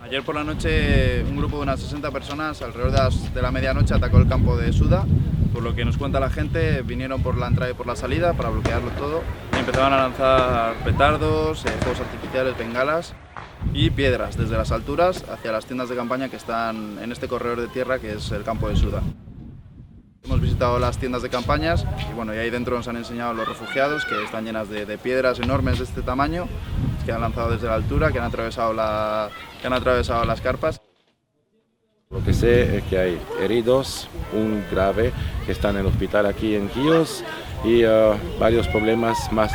Ayer por la noche un grupo de unas 60 personas alrededor de la medianoche atacó el campo de Suda. Por lo que nos cuenta la gente, vinieron por la entrada y por la salida para bloquearlo todo y empezaron a lanzar petardos, fuegos artificiales, bengalas y piedras desde las alturas hacia las tiendas de campaña que están en este corredor de tierra que es el campo de Suda. Hemos visitado las tiendas de campañas y bueno, y ahí dentro nos han enseñado los refugiados que están llenas de piedras enormes de este tamaño que han lanzado desde la altura, que han atravesado las carpas. Lo que sé es que hay heridos, un grave, que están en el hospital aquí en Quíos y varios problemas más,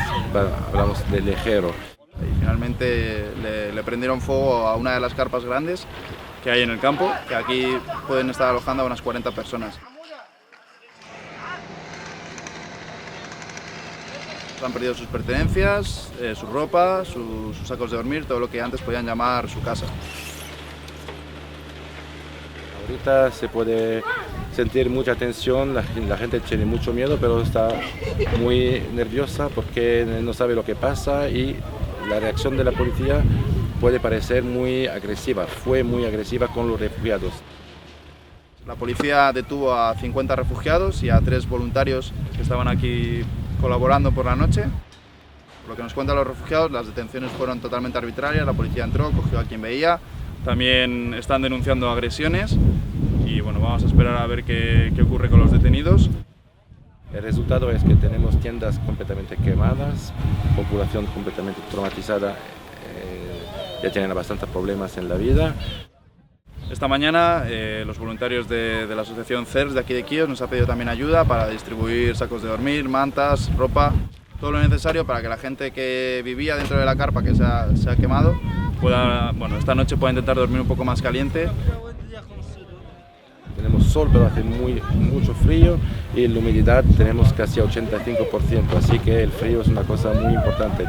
hablamos de ligero. Y finalmente le prendieron fuego a una de las carpas grandes que hay en el campo, que aquí pueden estar alojando a unas 40 personas. Han perdido sus pertenencias, su ropa, sus sacos de dormir, todo lo que antes podían llamar su casa. Ahorita se puede sentir mucha tensión, la gente tiene mucho miedo, pero está muy nerviosa porque no sabe lo que pasa y la reacción de la policía puede parecer muy agresiva, fue muy agresiva con los refugiados. La policía detuvo a 50 refugiados y a 3 voluntarios que estaban aquí colaborando por la noche. Por lo que nos cuentan los refugiados, las detenciones fueron totalmente arbitrarias, la policía entró, cogió a quien veía. También están denunciando agresiones y bueno, vamos a esperar a ver qué ocurre con los detenidos. El resultado es que tenemos tiendas completamente quemadas, población completamente traumatizada, ya tienen bastantes problemas en la vida. Esta mañana los voluntarios de la asociación CERS de aquí de Quíos nos han pedido también ayuda para distribuir sacos de dormir, mantas, ropa, todo lo necesario para que la gente que vivía dentro de la carpa que se ha quemado esta noche pueda intentar dormir un poco más caliente. Tenemos sol, pero hace mucho frío y la humedad tenemos casi 85%, así que el frío es una cosa muy importante.